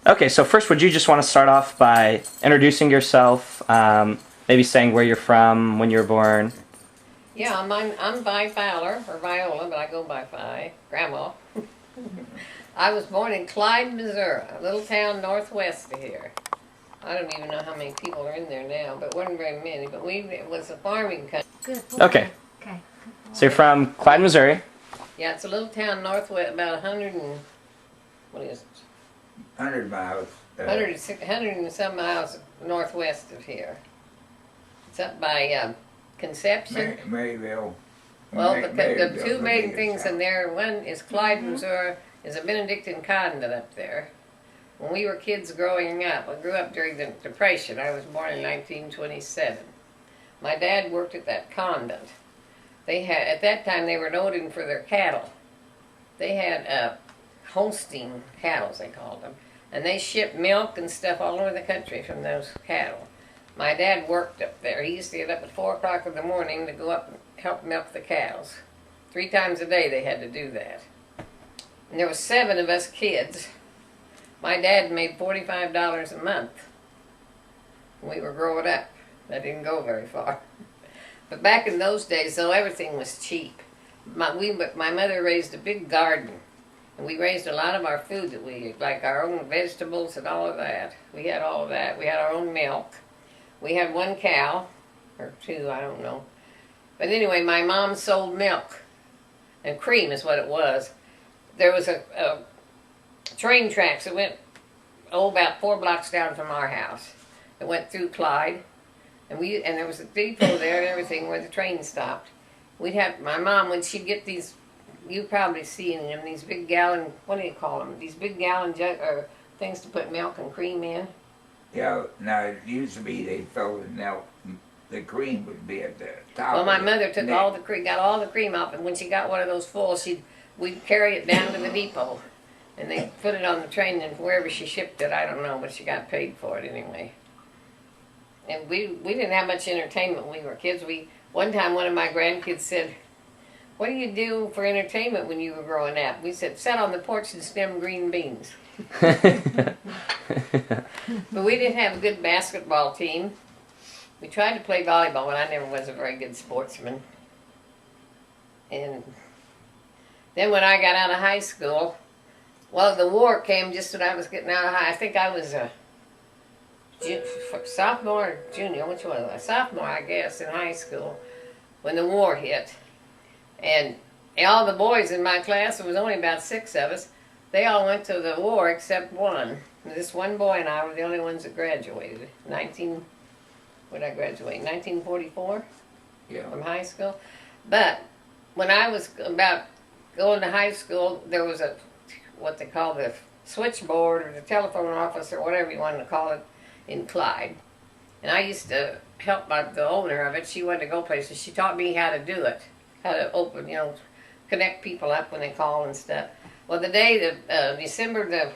Okay, so first, would you just want to start off by introducing yourself, maybe saying where you're from, when you were born? Yeah, I'm Vi Fowler, or Viola, but I go by Vi, Grandma. I was born in Clyde, Missouri, a little town northwest of here. I don't even know how many people are in there now, but wasn't very many. But it was a farming country. Good boy. Okay, Okay. so you're from Clyde, Missouri. Yeah, it's a little town northwest, about 100 and, what is it? 100 miles. 100 and some miles northwest of here. It's up by Conception. Maryville. Well, the Maryville's two the main biggest things town. in there, one is Clyde, Missouri, is a Benedictine convent up there. When we were kids growing up, I grew up during the Depression. I was born in 1927. My dad worked at that convent. At that time, they were noted for their cattle. They had Holstein cattle, they called them. And they shipped milk and stuff all over the country from those cattle. My dad worked up there. He used to get up at 4 o'clock in the morning to go up and help milk the cows. 3 times a day they had to do that. And there were 7 of us kids. My dad made $45 a month when we were growing up. That didn't go very far. But back in those days, though, everything was cheap. My mother raised a big garden. And we raised a lot of our food that we ate, like our own vegetables and all of that. We had all of that. We had our own milk. We had 1 cow, or 2, I don't know. But anyway, my mom sold milk. And cream is what it was. There was a train tracks that went, about 4 blocks down from our house. It went through Clyde. And there was a depot there and everything where the train stopped. We'd have, my mom, when she'd get these, you've probably seen them, these big gallon, what do you call them? These big gallon things to put milk and cream in. Yeah, now it used to be they fill the milk, the cream would be at the top. Well, my of mother took neck. got all the cream off, and when she got one of those full, we'd carry it down to the depot. And they put it on the train, and wherever she shipped it, I don't know, but she got paid for it anyway. And we didn't have much entertainment when we were kids. One time one of my grandkids said, "What do you do for entertainment when you were growing up?" We said, "Sat on the porch and stem green beans." But we didn't have a good basketball team. We tried to play volleyball, but I never was a very good sportsman. And then when I got out of high school, well, the war came just when I was getting out of I think I was a sophomore or junior, which was I? Sophomore, I guess, in high school, when the war hit. And all the boys in my class, there was only about 6 of us, they all went to the war except one. This one boy and I were the only ones that graduated. When did I graduate? 1944? Yeah. From high school. But when I was about going to high school, there was what they call the switchboard or the telephone office or whatever you wanted to call it in Clyde. And I used to help the owner of it. She wanted to go places. She taught me how to do it, how to open, connect people up when they call and stuff. Well, the day, December the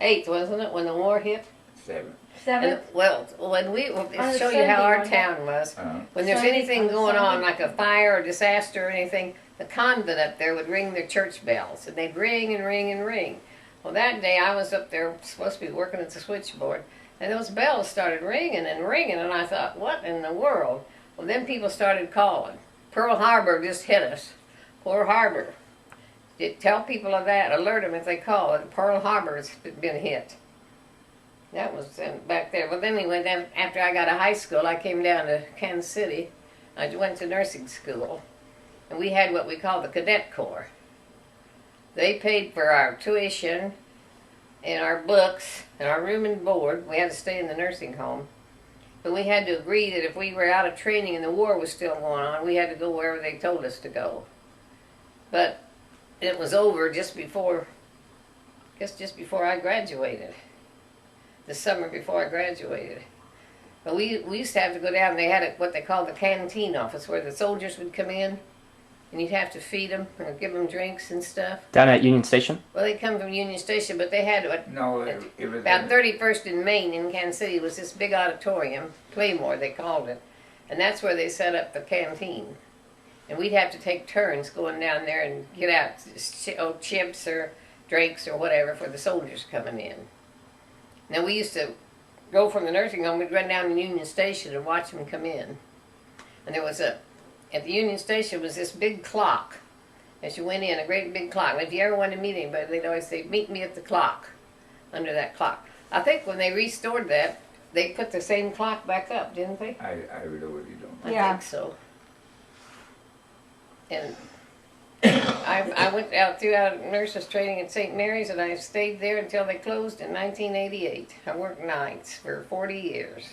8th, wasn't it, when the war hit? 7. 7th? When it'll show you how our town was. When there's anything going on, like a fire or disaster or anything, the convent up there would ring their church bells. And they'd ring and ring and ring. Well, that day I was up there, supposed to be working at the switchboard, and those bells started ringing and ringing, and I thought, what in the world? Well, then people started calling. Pearl Harbor just hit us. Pearl Harbor. Tell people of that. Alert them if they call it. Pearl Harbor's been hit. That was back there. Well, anyway, then after I got out of high school, I came down to Kansas City. I went to nursing school, and we had what we call the Cadet Corps. They paid for our tuition and our books and our room and board. We had to stay in the nursing home. But we had to agree that if we were out of training and the war was still going on, we had to go wherever they told us to go. But it was over just before I graduated. The summer before I graduated. But we used to have to go down. They had what they called the canteen office, where the soldiers would come in, and you'd have to feed them or give them drinks and stuff. Down at Union Station? Well, they come from Union Station, but they had No, it was about 31st in Main in Kansas City was this big auditorium, Claymore they called it, and that's where they set up the canteen. And we'd have to take turns going down there and get out chips or drinks or whatever for the soldiers coming in. Now we used to go from the nursing home, we'd run down to Union Station and watch them come in. And there was at the Union Station was this big clock. As you went in, a great big clock. And if you ever wanted to meet anybody, they'd always say, meet me at the clock, under that clock. I think when they restored that, they put the same clock back up, didn't they? I really don't. I think so. And I went out throughout nurses training at St. Mary's, and I stayed there until they closed in 1988. I worked nights for 40 years.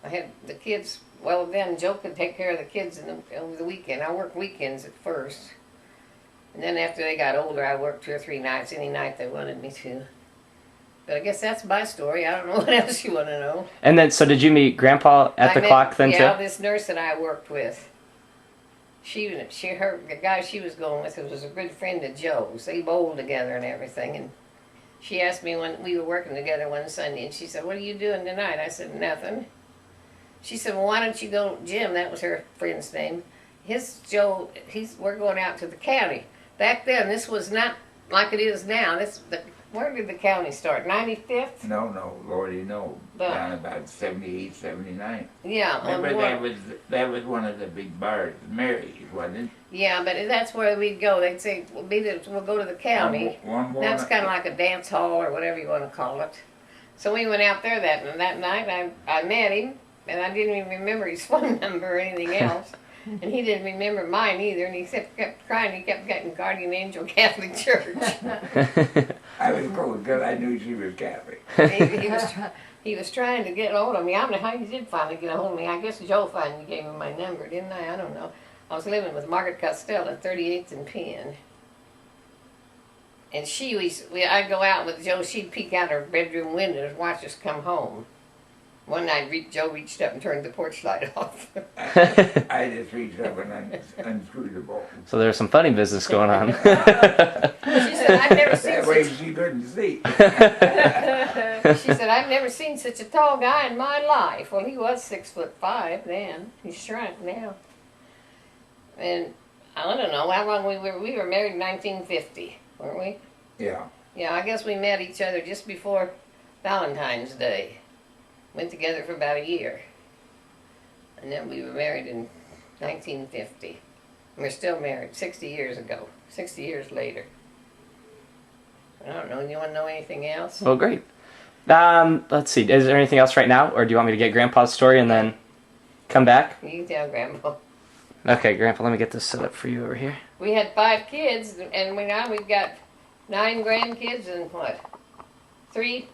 I had the kids, well then Joe could take care of the kids over the weekend. I worked weekends at first. And then after they got older, I worked 2 or 3 nights, any night they wanted me to. But I guess that's my story. I don't know what else you want to know. And then, so did you meet Grandpa at the clock then too? Yeah, this nurse that I worked with. The guy she was going with was a good friend of Joe's. They bowled together and everything. And she asked me when we were working together one Sunday, and she said, "What are you doing tonight?" I said, "Nothing." She said, "Well, why don't you go, Jim?" That was her friend's name. We're going out to the county. Back then, this was not like it is now. Where did the county start? 95th? No, Lordy, no. Down about 78, 79. Yeah. Remember, that was one of the big bars, Mary's, wasn't it? Yeah, but that's where we'd go. They'd say, we'll go to the county. That's kind of like a dance hall or whatever you want to call it. So we went out there that night. I met him, and I didn't even remember his phone number or anything else. And he didn't remember mine either, and he kept crying. He kept getting Guardian Angel Catholic Church. I was cool because I knew she was Catholic. He was trying to get a hold of me. I don't know how he did finally get a hold of me. I guess Joe finally gave him my number, didn't I? I don't know. I was living with Margaret Costello at 38th and Penn. And I'd go out with Joe. She'd peek out her bedroom window and watch us come home. One night, Joe reached up and turned the porch light off. I just reached up and unscrewed the bolt. So there's some funny business going on. She said, "I've never seen That way she couldn't see. She said, "I've never seen such a tall guy in my life." Well, he was 6'5" then. He's shrunk now. And I don't know how long we were married in 1950, weren't we? Yeah. Yeah, I guess we met each other just before Valentine's Day. Went together for about a year. And then we were married in 1950. And we're still married 60 years ago, 60 years later. I don't know, you want to know anything else? Well, great. Let's see, is there anything else right now, or do you want me to get Grandpa's story and then come back? You can tell Grandpa. Okay, Grandpa, let me get this set up for you over here. We had 5 kids, and we've got 9 grandkids and 3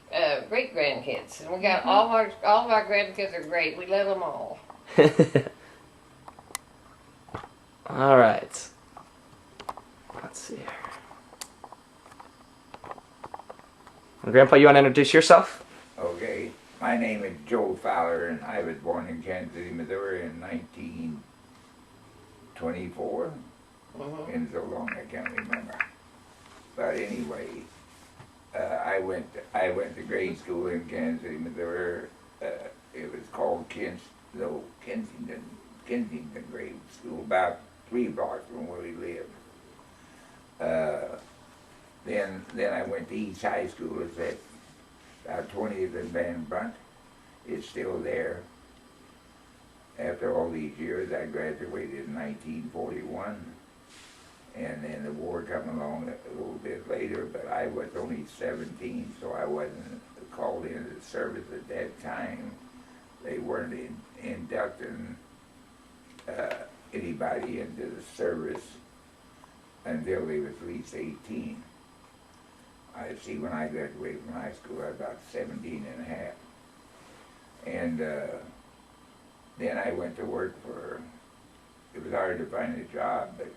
great grandkids. And we got all of our grandkids are great. We love them all. All right. Let's see here. Grandpa, you want to introduce yourself? Okay. My name is Joe Fowler, and I was born in Kansas City, Missouri in 1924. And so long I can't remember. But anyway, I went to grade school in Kansas City, Missouri. It was called Kensington Grade School, about 3 blocks from where we lived. Then I went to East High School. It's at about 20th and Van Brunt. It's still there. After all these years, I graduated in 1941. And then the war come along a little bit later, but I was only 17, so I wasn't called into the service at that time. They weren't inducting anybody into the service until they was at least 18. I see when I graduated from high school, I was about 17 and a half. And then I went to work it was hard to find a job, but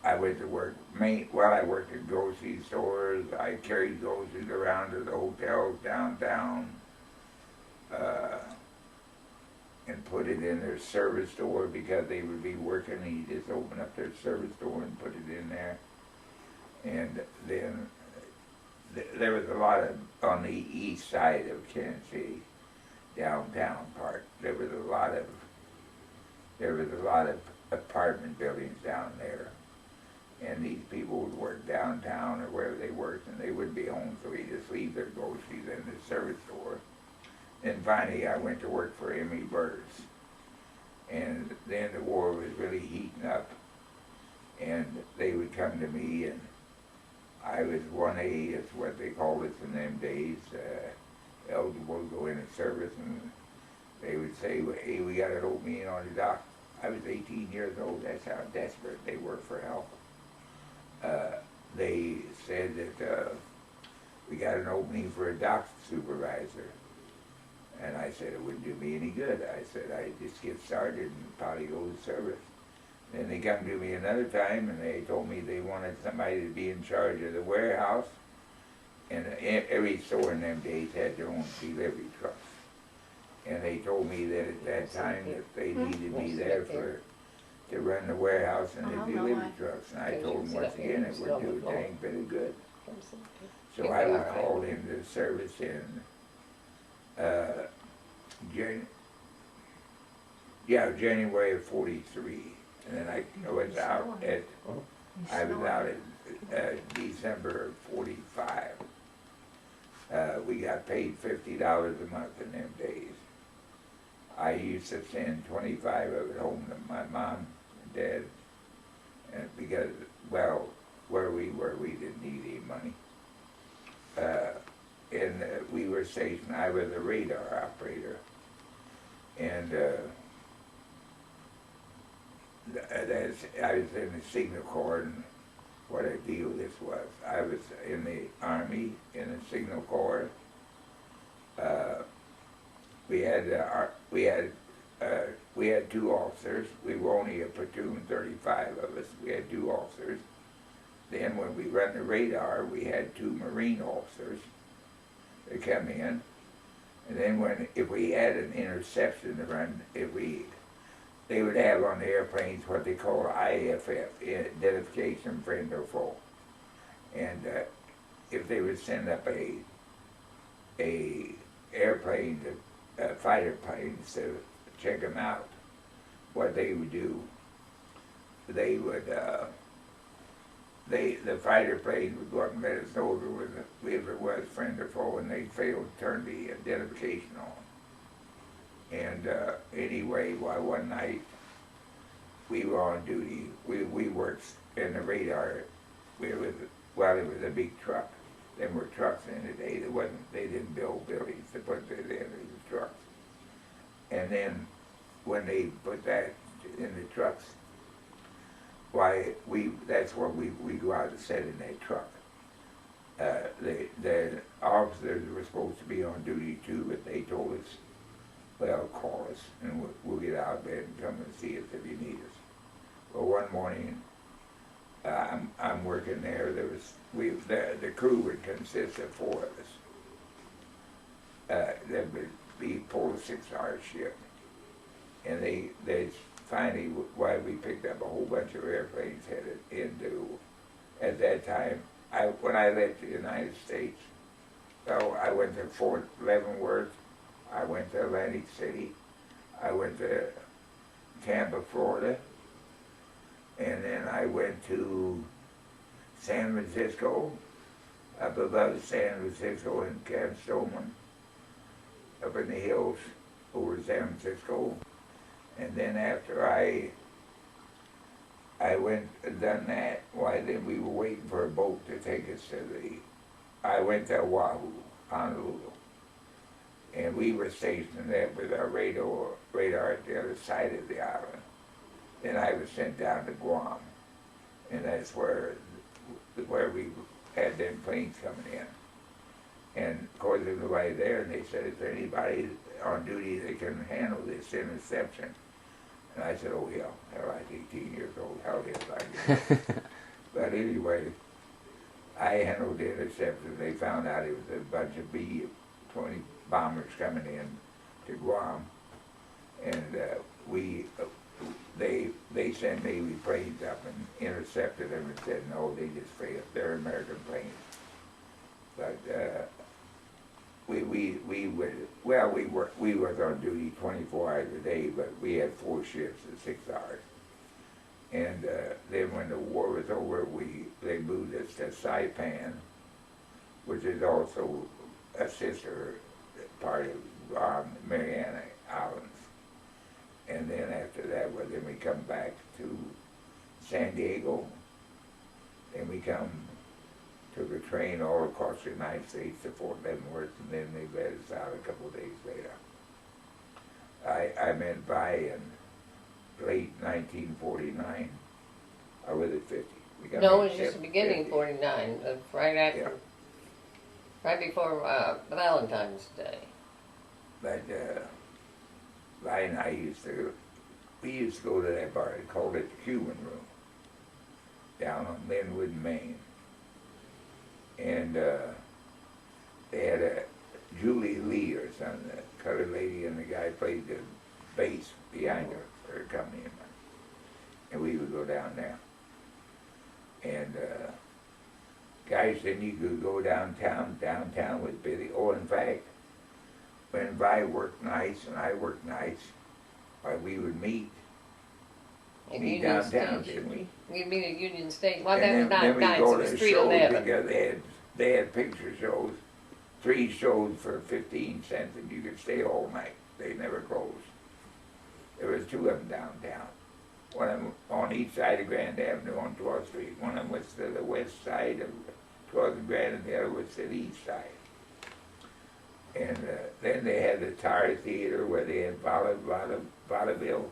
I went to work, I worked at grocery stores. I carried groceries around to the hotels downtown and put it in their service store because they would be working, and you just open up their service store and put it in there. And then there was a lot on the east side of Kansas City, downtown part. There was a lot of apartment buildings down there, and these people would work downtown or wherever they worked. worked, and they wouldn't be home, so he'd just leave their groceries in the service store. And finally, I went to work for Emmy Burrs. And then the war was really heating up, and they would come to me, and I was 1A, is what they called us in them days, eligible to go into service, and they would say, well, hey, we got an opening on the dock. I was 18 years old. That's how desperate they were for help. They said that we got an opening for a dock supervisor. And I said, it wouldn't do me any good. I said, I'd just get started and probably go to service. Then they come to me another time, and they told me they wanted somebody to be in charge of the warehouse. And every store in them days had their own delivery trucks. And they told me that at that time that they needed me there to run the warehouse and the delivery trucks. And I told them once again it would do a dang bit of good. So I was called into service in January of '43, and then I was out at December of '45. We got paid $50 a month in them days. I used to send 25 of it home to my mom and dad, and because, well, where we were, we didn't need any money. And we were stationed, I was a radar operator, and I was in the Signal Corps, and what a deal this was. I was in the Army, in the Signal Corps. We had 2 officers. We were only a platoon, 35 of us. We had 2 officers. Then when we run the radar, we had 2 Marine officers that come in. And then if we had an interception to run, they would have on the airplanes what they call IFF, identification friend or foe. And if they would send up a airplane, fighter planes to check them out, what they would do, they would, the fighter plane would go up and let us know if it was friend or foe, and they failed to turn the identification on. And anyway, one night we were on duty. We worked in the radar. It was a big truck. There were trucks in the day. They didn't build buildings to put it in. It was trucks. And then when they put that in the trucks, that's what we go out and set in that truck. The officers were supposed to be on duty too, but they told us, well, call us and we'll get out of bed and come and see us if you need us. Well, one morning, I'm working there. The crew would consist of 4 of us. There would be 4 to 6 hour shift, and they finally, why we picked up a whole bunch of airplanes headed into. At that time, when I left the United States, so I went to Fort Leavenworth, I went to Atlantic City, I went to Tampa, Florida, and then I went to San Francisco, up above San Francisco in Camp Stoneman, up in the hills over San Francisco. And then after I went and done that, then we were waiting for a boat to take us I went to Oahu, Honolulu. And we were stationed there with our radar at the other side of the island. Then I was sent down to Guam, and that's where we had them planes coming in. And of course there was nobody there, and they said, is there anybody on duty that can handle this interception? And I said, oh hell, I was 18 years old, hell yes I did. But anyway, I handled the interception. They found out it was a bunch of B-20 bombers coming in to Guam, and they sent Navy planes up and intercepted them and said, no, they just failed. They're American planes. But we were on duty 24 hours a day, but we had 4 shifts of 6 hours. And then when the war was over, they moved us to Saipan, which is also a sister part of Mariana Islands. And then after that, well, then we come back to San Diego. Then we took a train all across the United States to Fort Leavenworth, and then they let us out a couple of days later. I met Vi in late 1949. I was at 50. We got No, it married was just the at beginning 50. 49, right after, Yeah. right before Valentine's Day. But Vi and I we used to go to that bar. They called it the Cuban Room, down on Linwood, Maine. And they had a Julie Lee or something, a colored lady, and the guy played the bass behind her for her company. And we would go down there. And guys, then you could go downtown. Downtown was busy. Oh, in fact, when Vi worked nights and I worked nights, why we would meet At meet Union downtown, Station. didn't we? We'd meet at Union Station. Well, that And was not then we nights, go it was to 311. because they had picture shows, 3 shows for 15 cents, and you could stay all night. They never closed. There was 2 of them downtown. One of them on each side of Grand Avenue on 12th Street. One of them was to the west side of 12th and Grand, and the other was to the east side. And then they had the Tar Theater where they had vaudeville.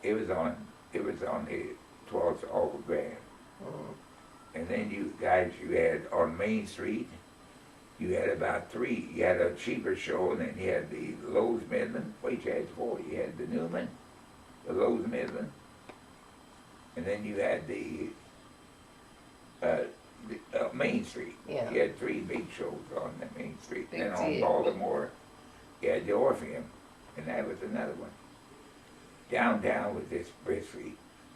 It was on the 12th off of Grand. And then you had on Main Street, you had about 3. You had a cheaper show, and then you had the Lowe's Midland. Wait, you had 4. You had the Newman, the Lowe's Midland, and then you had the Main Street. Yeah. You had 3 big shows on the Main Street. Big Then on theater. Baltimore, you had the Orpheum, and that was another one. Downtown was just briskly.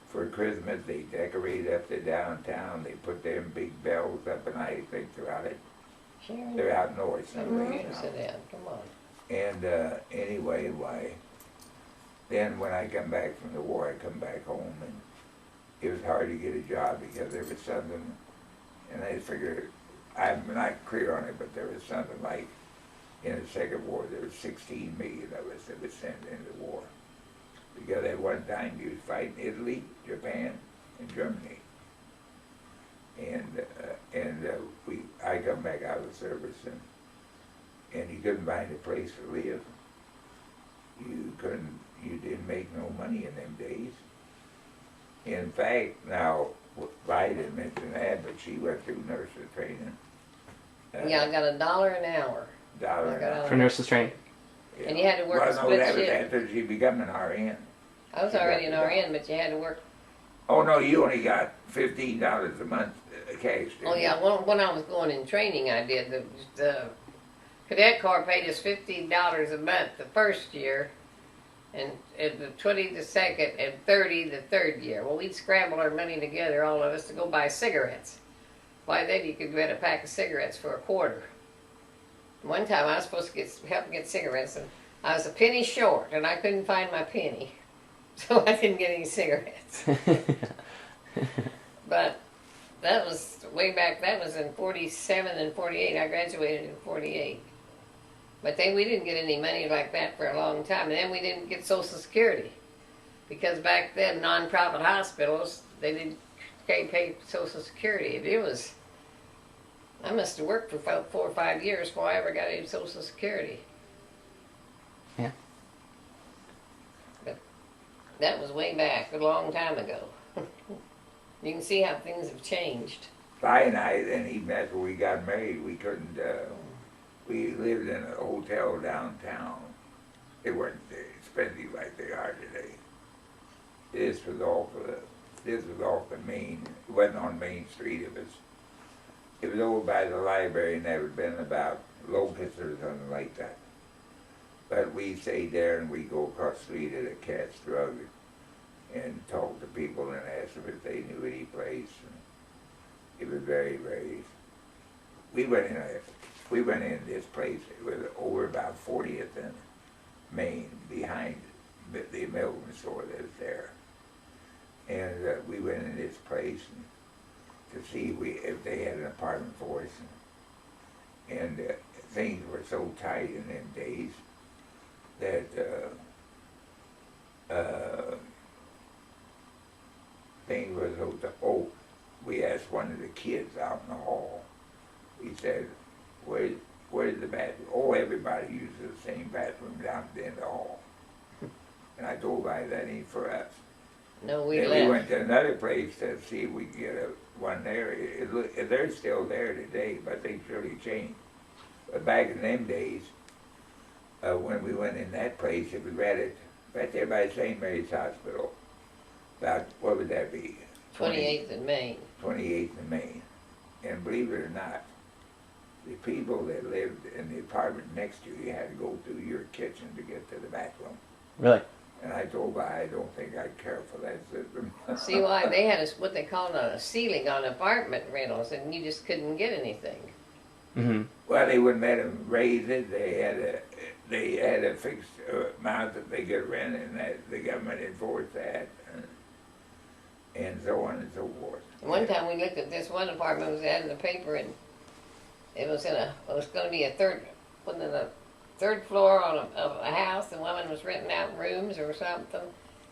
For Christmas, they decorated up the downtown. They put them big bells up, and I think throughout it. Sharon, They're out north come somewhere. here and sit down, come on. And anyway, then when I come back from the war, I come back home, and it was hard to get a job because there was something, and I figured, I'm not clear on it, but there was something like, in the Second War, there was 16 million of us that was sent into the war. Because at one time you was fighting Italy, Japan, and Germany. And I come back out of the service, and you couldn't find a place to live. You didn't make no money in them days. In fact, now, I didn't mention that, but she went through nurse's training. Yeah, I got $1 an hour. Dollar I got an hour. For nurses training. Yeah. And you had to work a Well, no, split that was shift. after she became an RN. I was already an RN, but you had to work. Oh, no, you only got $15 a month cash. didn't Oh you? yeah, when I was going in training, I did the cadet corps paid us $15 a month the first year, and the 20 the second, and 30 the third year. Well, we'd scramble our money together, all of us, to go buy cigarettes. By then, you could get a pack of cigarettes for $0.25. One time, I was supposed to help get cigarettes, and I was a penny short, and I couldn't find my penny, so I didn't get any cigarettes. But that was way back. That was in 47 and 48. I graduated in 48. But then we didn't get any money like that for a long time. And then we didn't get Social Security. Because back then, non-profit hospitals, they didn't pay Social Security. And it was, I must have worked for 4 or 5 years before I ever got any Social Security. Yeah. But that was way back, a long time ago. You can see how things have changed. Vi and I, then even after we got married, we couldn't, we lived in a hotel downtown. They weren't expensive like they are today. This was off the main, it wasn't on Main Street, it was over by the library, and that would have been about Locust or something like that. But we stayed there, and we go across the street at a Cat's Drug and talk to people and ask them if they knew any place. And it was very, very. We went in this place. It was over about 40th and Main, behind the American store that was there. And we went in this place, and to see if they had an apartment for us. And things were so tight in them days that things were so oh, we asked one of the kids out in the hall. We said, where's the bathroom? Oh, everybody uses the same bathroom down at the end of the hall. And I told her that ain't for us. No, we Then left. we went to another place to see if we could get one there. They're still there today, but they surely changed. But back in them days, when we went in that place, it was right there by St. Mary's Hospital. About, what would that be? 28th and Main. 28th and Main. And believe it or not, the people that lived in the apartment next to you had to go through your kitchen to get to the bathroom. Really? And I told her, I don't think I'd care for that system. See why they had what they called a ceiling on apartment rentals, and you just couldn't get anything. Mm-hmm. Well, they wouldn't let them raise it. They had a fixed amount that they could rent, and that the government enforced that, and so on and so forth. And one time we looked at this one apartment, it was out in the paper, and it was going to be a third floor of a house. The woman was renting out rooms or something.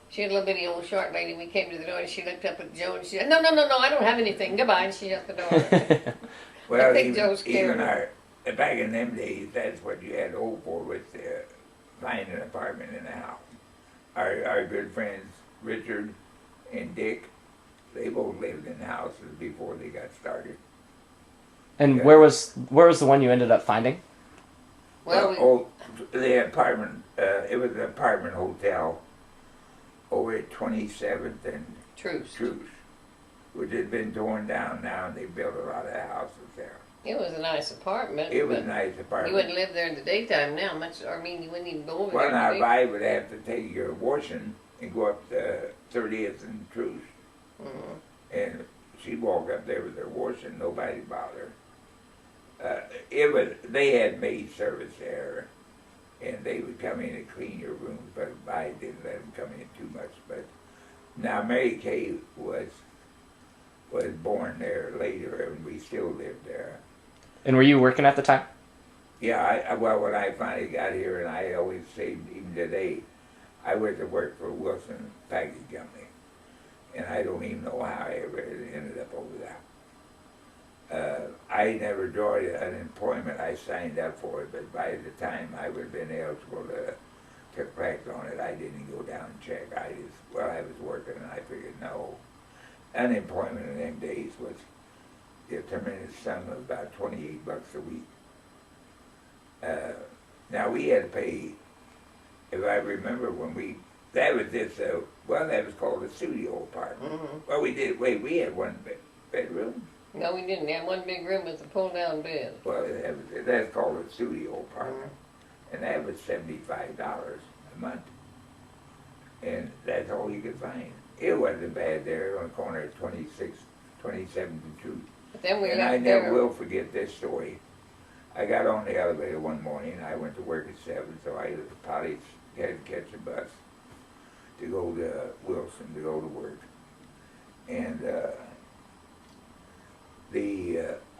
She had a little bitty old short lady. We came to the door and she looked up at Joe and she said, no, I don't have anything. Goodbye. And she shut the door. Well, I think Joe's scared. back in them days, that's what you had to hope for with finding an apartment in the house. Our good friends, Richard and Dick, they both lived in houses before they got started. And Yeah. where was the one you ended up finding? Well, The apartment, it was an apartment hotel over at 27th and Truce. Truce, which had been torn down now, and they built a lot of houses there. It was a nice apartment. It was a but nice apartment. you wouldn't live there in the daytime now much. Or, I mean, you wouldn't even go over Well, there. now, in if the I would have to take your washing and go up to 30th and Truce, and she'd walk up there with her washing, nobody bothered her. They had maid service there, and they would come in and clean your rooms, but I didn't let them come in too much. But now Mary Kay was born there later, and we still lived there. And were you working at the time? Yeah, well, when I finally got here, and I always say, even today, I went to work for Wilson Package Company, and I don't even know how I ever ended up over there. I never joined unemployment. I signed up for it, but by the time I would have been eligible to collect on it, I didn't go down and check. I was working, and I figured, no. Unemployment in them days was a tremendous sum of about $28 a week. Now we had to pay, if I remember that was called a studio apartment. Well, we had one bedroom. No, we didn't. We had one big room with a pull-down bed. Well, that's called a studio apartment. And that was $75 a month. And that's all you could find. It wasn't bad there on the corner of 27th and 2. But then we And left I there. never will forget this story. I got on the elevator one morning. I went to work at 7, so I probably had to catch a bus to go to Wilson to go to work. And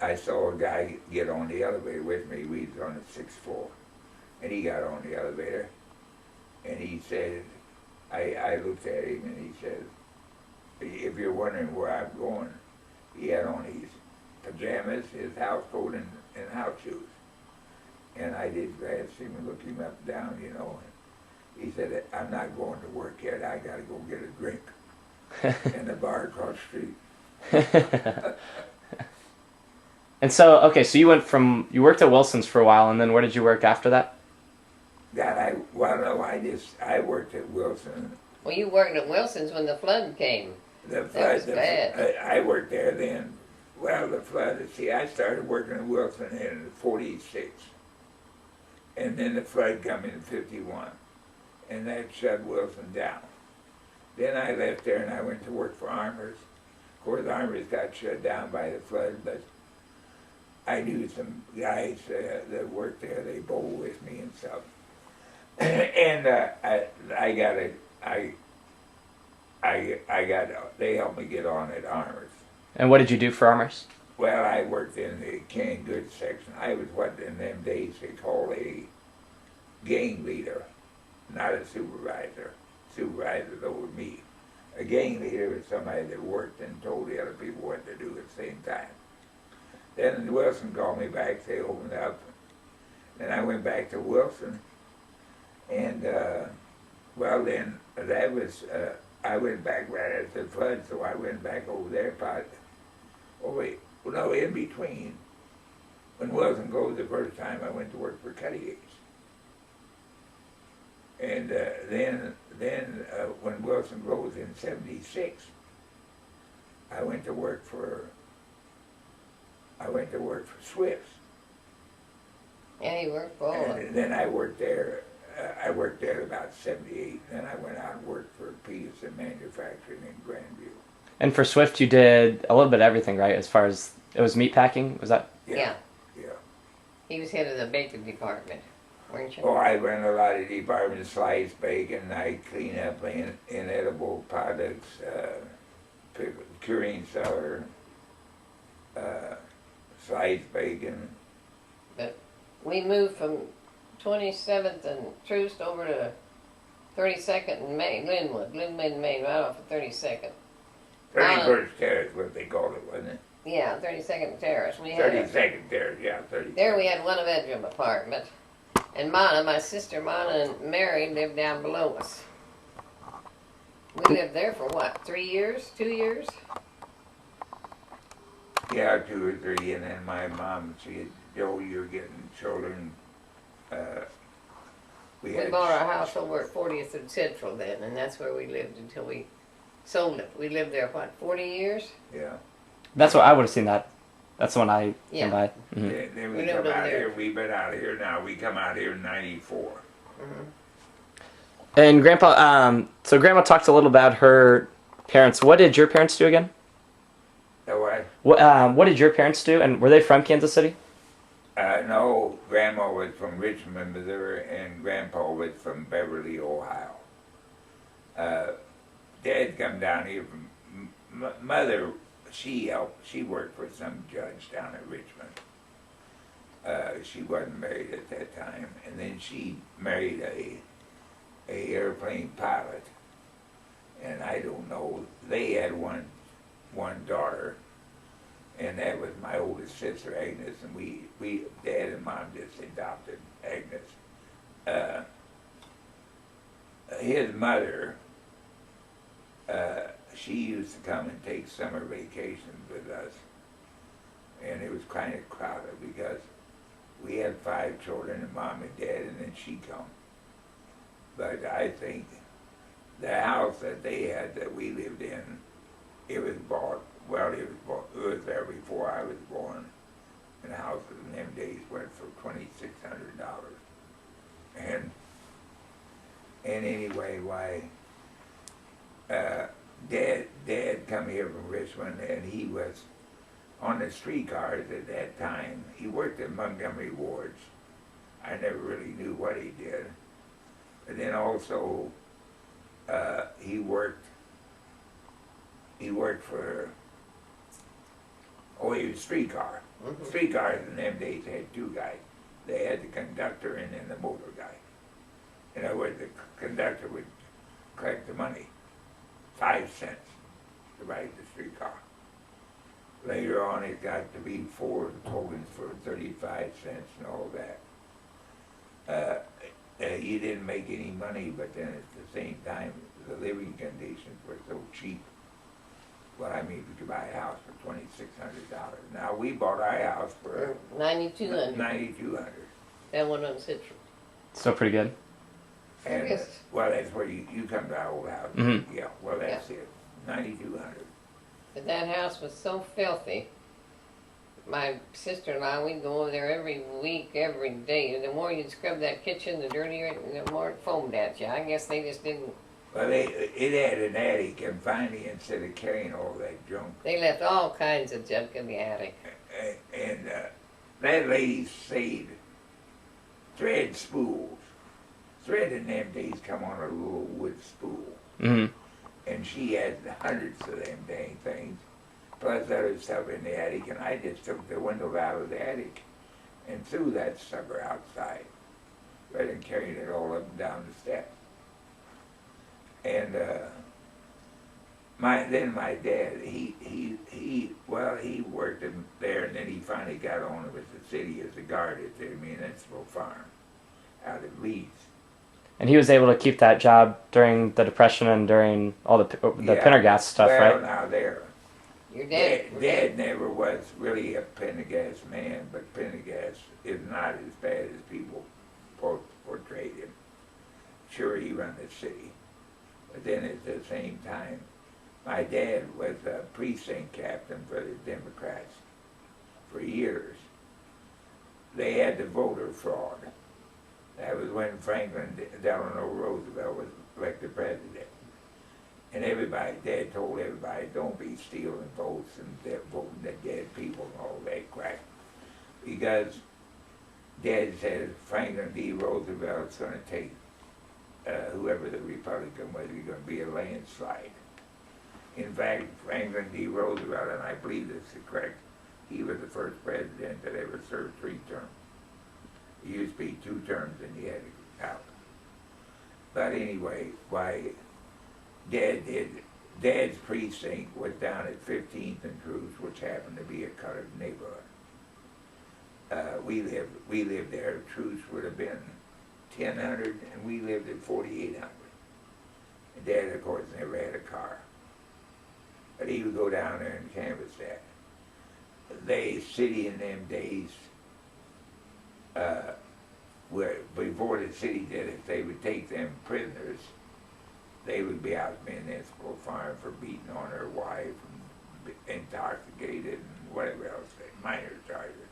I saw a guy get on the elevator with me. We was on the 6th floor. And he got on the elevator, and he said, I looked at him, and he said, if you're wondering where I'm going, he had on his pajamas, his house coat, and house shoes. And I did glance him and looked him up and down, you know. And he said, I'm not going to work yet. I got to go get a drink in the bar across the street. And so, okay, so you worked at Wilson's for a while, and then where did you work after that? I worked at Wilson. Well, you worked at Wilson's when the flood came. That was bad. I worked there then. Well, the flood, I started working at Wilson in 46. And then the flood come in 51. And that shut Wilson down. Then I left there and I went to work for Armour's. Of course, Armour's got shut down by the flood, but I knew some guys that worked there. They bowled with me and stuff. And they helped me get on at Armour's. And what did you do for Armours? Well, I worked in the canned goods section. I was what in them days they call a gang leader, not a supervisor. Supervisors over me. A gang leader was somebody that worked and told the other people what to do at the same time. Then Wilson called me back, they opened up. Then I went back to Wilson, and well then, that was, I went back right at the flood, so I went back over there, well, no, in between. When Wilson closed the first time, I went to work for Cutty Gates. And then when Wilson closed in '76, I went to work for Swift's. And he worked for all of And them. then I worked there. I worked there about '78. Then I went out and worked for Peterson Manufacturing in Grandview. And for Swift, you did a little bit of everything, right? As far as it was meat packing, was that? Yeah. Yeah. He was head of the bacon department, weren't you? Oh, I run a lot of departments, sliced bacon. I clean up inedible products, curing cellar, sliced bacon. But we moved from 27th and Troost over to 32nd and Main, Linwood, Main, right off of 32nd. 31st Terrace, what they called it, wasn't it? Yeah, 32nd Terrace. We had 32nd Terrace, yeah, 32nd. there we had one bedroom apartment. And Mana, my sister Mana and Mary lived down below us. We lived there for what, 3 years, 2 years? Yeah, 2 or 3, and then my mom said, Joe, you're getting children. We bought our house over at 40th and Central then, and that's where we lived until we sold it. We lived there, what, 40 years? Yeah. That's what I would have seen that. That's the one I Yeah. came by. Mhm. Then We we lived come over out there. here, we've been out here now, we come out here in '94. And Grandpa, so Grandma talked a little about her parents. What did your parents do again? So What did your parents do? And were they from Kansas City? no, Grandma was from Richmond, Missouri, and Grandpa was from Beverly, Ohio. Dad come down here from Mother. She worked for some judge down in Richmond. She wasn't married at that time, and then she married a airplane pilot. And I don't know. They had one daughter, and that was my oldest sister Agnes, and we Dad and Mom just adopted Agnes. His mother, she used to come and take summer vacations with us, and it was kind of crowded because we had 5 children, and Mom and Dad, and then she come. But I think the house that they had that we lived in, it was bought. Well, it was there before I was born, and the houses in them days went for $2,600. And anyway, why? Dad come here from Richmond, and he was on the streetcars at that time. He worked at Montgomery Ward's. I never really knew what he did. But then also, he worked for, he was streetcar. Mhm. Streetcars in them days had 2 guys. They had the conductor and then the motor guy. In other words, the conductor would collect the money, 5 cents to ride the streetcar. Later on, it got to be 4 tokens for 35 cents and all that. He didn't make any money, but then at the same time, the living conditions were so cheap. Well, I mean, you could buy a house for $2,600. Now, we bought our house for $9,200. $9,200. That one on Central. Still pretty good. And, Yes. well, that's where you come to our old house. Mhm. Yeah, well, that's it. 9,200. But that house was so filthy. My sister-in-law, we'd go over there every week, every day. And the more you'd scrub that kitchen, the dirtier it, the more it foamed at you. I guess they just didn't. Well, it had an attic, and finally, instead of carrying all that junk, They left all kinds of junk in the attic. and that lady saved thread spools. Thread in them days come on a little wood spool. Hmm. And she had hundreds of them dang things, plus other stuff in the attic, and I just took the window out of the attic and threw that sucker outside, rather than carrying it all up and down the steps. And then my dad, he worked in there, and then he finally got on with the city as a guard at the municipal farm out of Leeds. And he was able to keep that job during the Depression and during all the Pendergast stuff, well, right? now there. Your Dad never was really a Pendergast man, but Pendergast is not as bad as people portrayed him. Sure, he ran the city, but then at the same time, my dad was a precinct captain for the Democrats for years. They had the voter fraud. That was when Franklin Delano Roosevelt was elected president. And everybody, Dad told everybody, don't be stealing votes and voting the dead people and all that crap. Because Dad said Franklin D. Roosevelt's going to take whoever the Republican was, he's going to be a landslide. In fact, Franklin D. Roosevelt, and I believe this is correct, he was the first president that ever served 3 terms. It used to be 2 terms and he had to go out. But anyway, why Dad's precinct was down at 15th and Cruz, which happened to be a colored neighborhood. We lived there. Cruz would have been 1,000, and we lived at 4,800. And Dad, of course, never had a car. But he would go down there and canvass that. The city in them days, where before the city did it, they would take them prisoners. They would be out in the municipal farm for beating on their wife and intoxicated and whatever else, minor charges.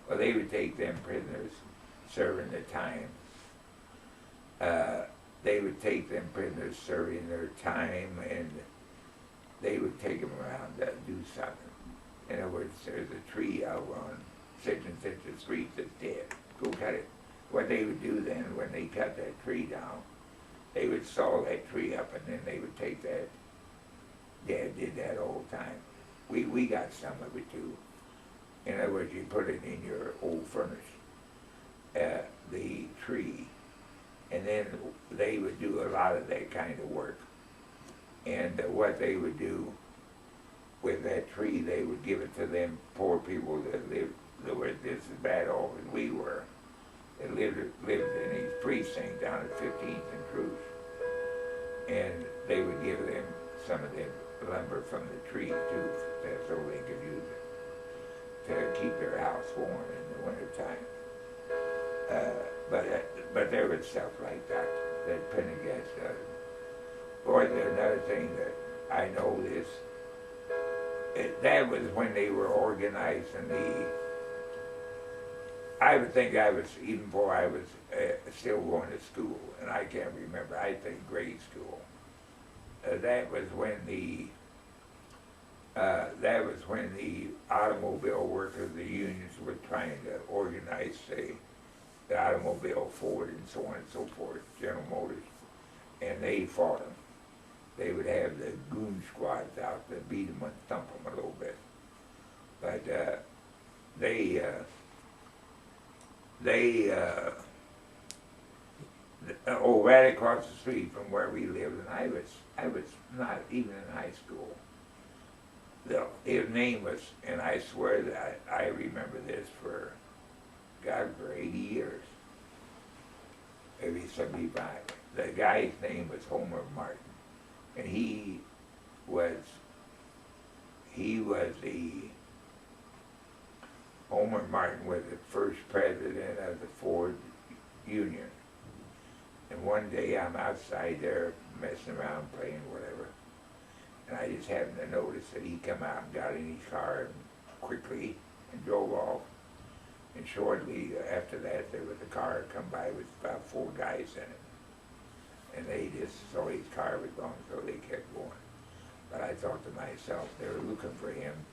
Well, they would take them prisoners serving the time. They would take them prisoners serving their time, and they would take them around to do something. In other words, there's a tree out on such and such a street that's dead. Go cut it. What they would do then, when they cut that tree down, they would saw that tree up, and then they would take that. Dad did that all the time. We got some of it too. In other words, you put it in your old furnace, the tree, and then they would do a lot of that kind of work. And what they would do with that tree, they would give it to them poor people that were just as bad off as we were. They lived in these precincts down at 15th and Cruz. And they would give them some of the lumber from the tree too, so they could use it to keep their house warm in the wintertime. But there was stuff like that Pendergast does. Boy, there's another thing that I noticed. That was when they were organizing I would think I was, even before I was still going to school, and I can't remember, I think grade school. That was when the automobile workers, the unions, were trying to organize, say, the automobile Ford and so on and so forth, General Motors, and they fought them. They would have the goon squads out to beat them and thump them a little bit. But right across the street from where we lived, and I was not even in high school. His name was, and I swear that I remember this for 80 years, maybe 75. The guy's name was Homer Martin, and he was Homer Martin was the first president of the Ford Union. And one day I'm outside there messing around, playing whatever, and I just happened to notice that he come out and got in his car quickly and drove off. And shortly after that, there was a car come by with about 4 guys in it. And they just saw his car was gone, so they kept going. But I thought to myself, they were looking for him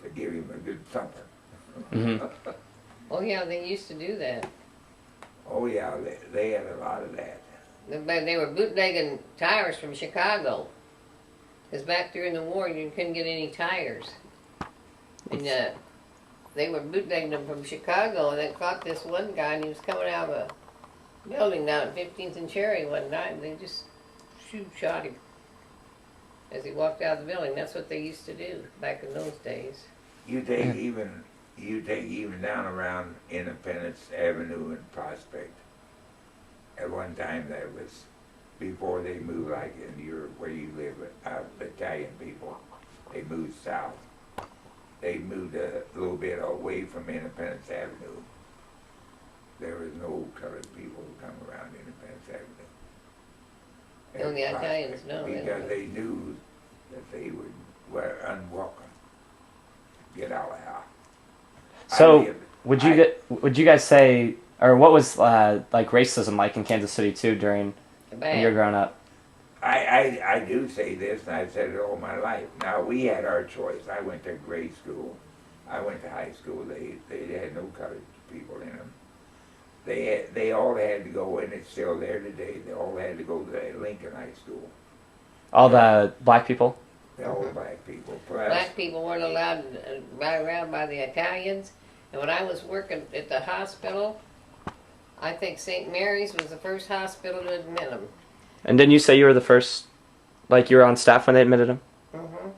to give him a good thumping. Mm-hmm. Oh yeah, they used to do that. Oh yeah, they had a lot of that. They were bootlegging tires from Chicago. Because back during the war, you couldn't get any tires. And they were bootlegging them from Chicago, and they caught this one guy, and he was coming out of a building down at 15th and Cherry one night, and they just shot him as he walked out of the building. That's what they used to do back in those days. You take even down around Independence Avenue and Prospect. At one time, that was before they moved, like in Europe where you live, Italian people. They moved south. They moved a little bit away from Independence Avenue. There was no colored people who come around Independence Avenue. Only Italians know. Because they knew that they were unwelcome. Get out of the house. So would you guys say, or what was like racism like in Kansas City too during when you were growing up? I do say this, and I've said it all my life. Now, we had our choice. I went to grade school. I went to high school. They had no colored people in them. They all had to go, and it's still there today. They all had to go to Lincoln High School. All the black people? All the black people. Plus, Black people weren't allowed to ride around by the Italians. And when I was working at the hospital, I think St. Mary's was the first hospital to admit them. And didn't you say you were the first, like you were on staff when they admitted him? Mm-hmm.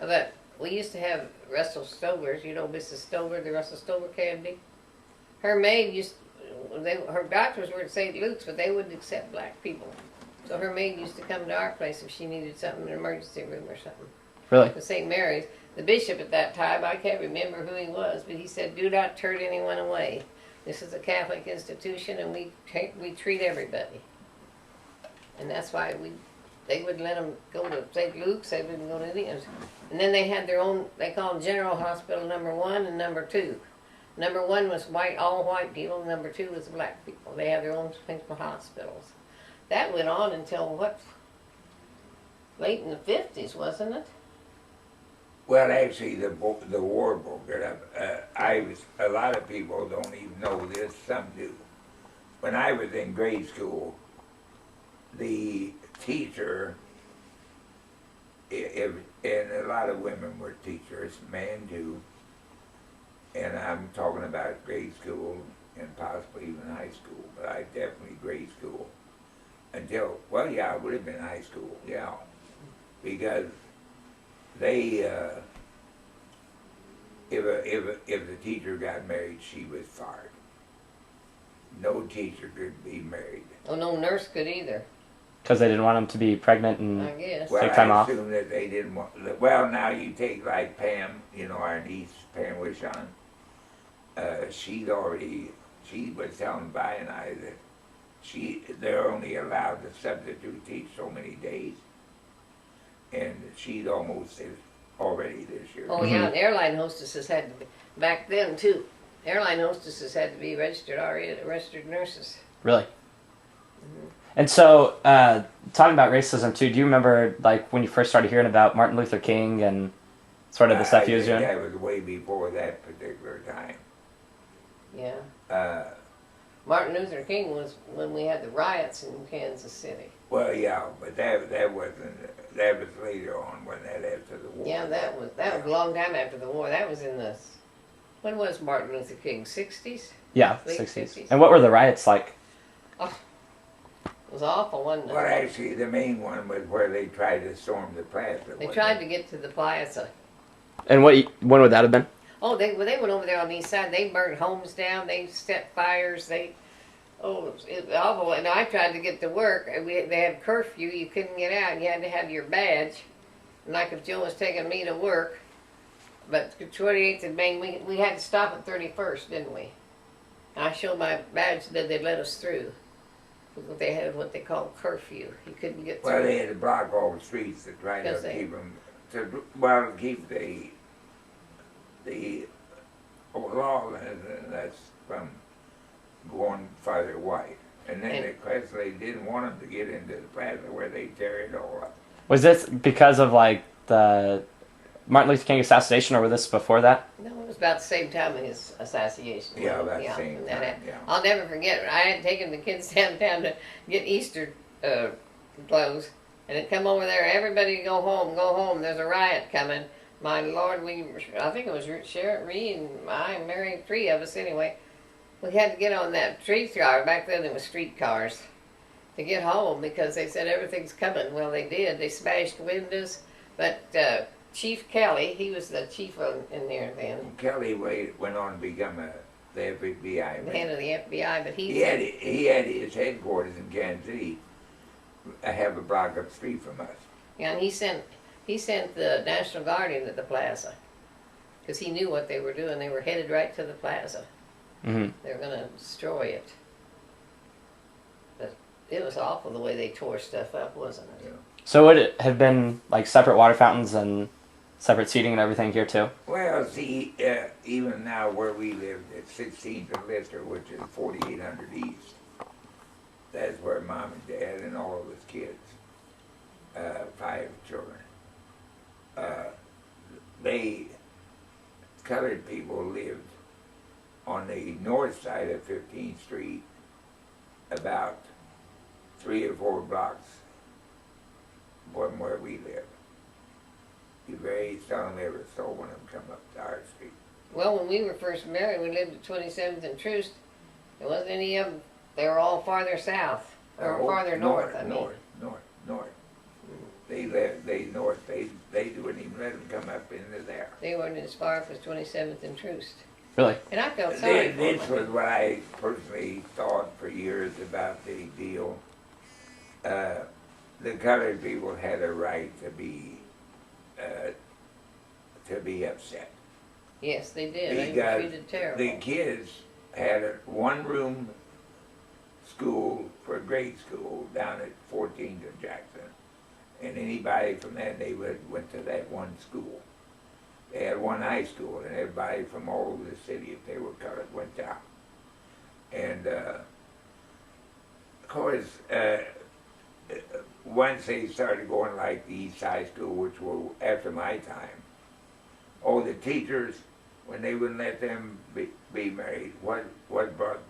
But we used to have Russell Stover's, you know Mrs. Stover, the Russell Stover candy. Her maid her doctors were at St. Luke's, but they wouldn't accept black people. So her maid used to come to our place if she needed something in an emergency room or something. Really? To St. Mary's. The bishop at that time, I can't remember who he was, but he said, "Do not turn anyone away. This is a Catholic institution, and we treat everybody." And that's why they wouldn't let them go to St. Luke's. They wouldn't go to any. And then they had their own. They called them General Hospital number 1 and number 2. Number 1 was all white people. Number 2 was black people. They had their own principal hospitals. That went on until late in the 50s, wasn't it? well, actually, the war broke it up. A lot of people don't even know this. Some do. When I was in grade school, the teacher, and a lot of women were teachers, men too, and I'm talking about grade school and possibly even high school, but I definitely grade school. Until, well, yeah, it would have been high school, yeah, because they, if the teacher got married, she was fired. No teacher could be married. Oh, no nurse could either. Because they didn't want them to be pregnant and I guess. Well, take time off. I assume that they didn't want. Well, now you take like Pam, you know, our niece Pam Wishon. She was telling Vi and I that they're only allowed to substitute teach so many days, and she's almost already this year. Oh yeah, and airline hostesses had to be, back then too. Airline hostesses had to be registered nurses. Really? And so, talking about racism too, do you remember like when you first started hearing about Martin Luther King and sort of the stuff he was doing? That was way before that particular time. Yeah. Martin Luther King was when we had the riots in Kansas City. Well, yeah, but that wasn't. That was later on when that after the war. Yeah, that was a long time after the war. That was in the. When was Martin Luther King? 60s? Yeah, Late 60s. 50s. And what were the riots like? Oh, it was awful, wasn't it? Well, actually, the main one was where they tried to storm the plaza. They tried to get to the plaza. And when would that have been? Oh, they went over there on the east side. They burned homes down. They set fires. It was awful. And I tried to get to work. They had curfew. You couldn't get out. You had to have your badge. And like if Joe was taking me to work, but 28th and Main, we had to stop at 31st, didn't we? And I showed my badge that they let us through. They had what they called curfew. You couldn't get through. Well, they had to block all the streets to try to keep them, to keep the law, and that's from going farther white. And then they didn't want them to get into the plaza where they tear it all up. Was this because of like the Martin Luther King assassination, or was this before that? No, it was about the same time of his assassination. Yeah, about the same time, yeah. I'll never forget, I had taken the kids downtown to get Easter clothes, and it come over there, everybody go home, there's a riot coming. My Lord, I think it was Sharon Reed and I married 3 of us anyway. We had to get on that streetcar. Back then it was streetcars to get home because they said everything's coming. Well, they did. They smashed windows. But Chief Kelly, he was the chief in there then. Kelly went on to become the FBI. The head of the FBI, but he had his headquarters in Kansas City, a half a block up the street from us. Yeah, and he sent the National Guard into the plaza because he knew what they were doing. They were headed right to the plaza. Mm-hmm. They were going to destroy it. But it was awful the way they tore stuff up, wasn't it? Yeah. So would it have been like separate water fountains and separate seating and everything here too? Well, see, even now where we lived at 16th and Lister, which is 4800 East, that's where Mom and Dad and all of us kids, 5 children, colored people lived on the north side of 15th Street, about 3 or 4 blocks from where we lived. You very seldom ever saw one of them come up to our street. Well, when we were first married, we lived at 27th and Troost. There wasn't any of them. They were all farther south, or farther north, I mean. North. They lived, north. They wouldn't even let them come up into there. They weren't as far as 27th and Troost. Really? And I felt sorry for This them. was what I personally thought for years about the deal. The colored people had a right to be upset. Yes, they did. They were Because treated terrible. the kids had a one-room school for grade school down at 14th and Jackson. And anybody from that neighborhood went to that one school. They had one high school, and everybody from all over the city, if they were colored, went down. And of course, once they started going like the East High School, which were after my time, the teachers, when they wouldn't let them be married, what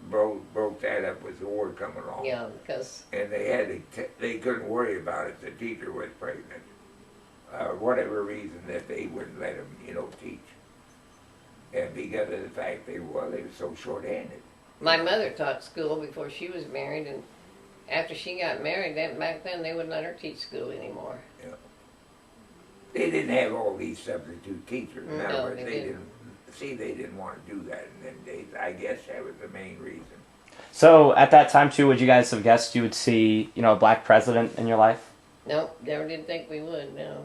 broke that up was the war coming along. Yeah, because... And they couldn't worry about it. The teacher was pregnant. Whatever reason that they wouldn't let them, teach. And because of the fact they were so short-handed. My mother taught school before she was married, and after she got married, back then they wouldn't let her teach school anymore. Yeah. They didn't have all these substitute teachers. In other No, words, they they didn't. they didn't want to do that in them days. I guess that was the main reason. So at that time too, would you guys have guessed you would see, a black president in your life? Nope, never did think we would, no.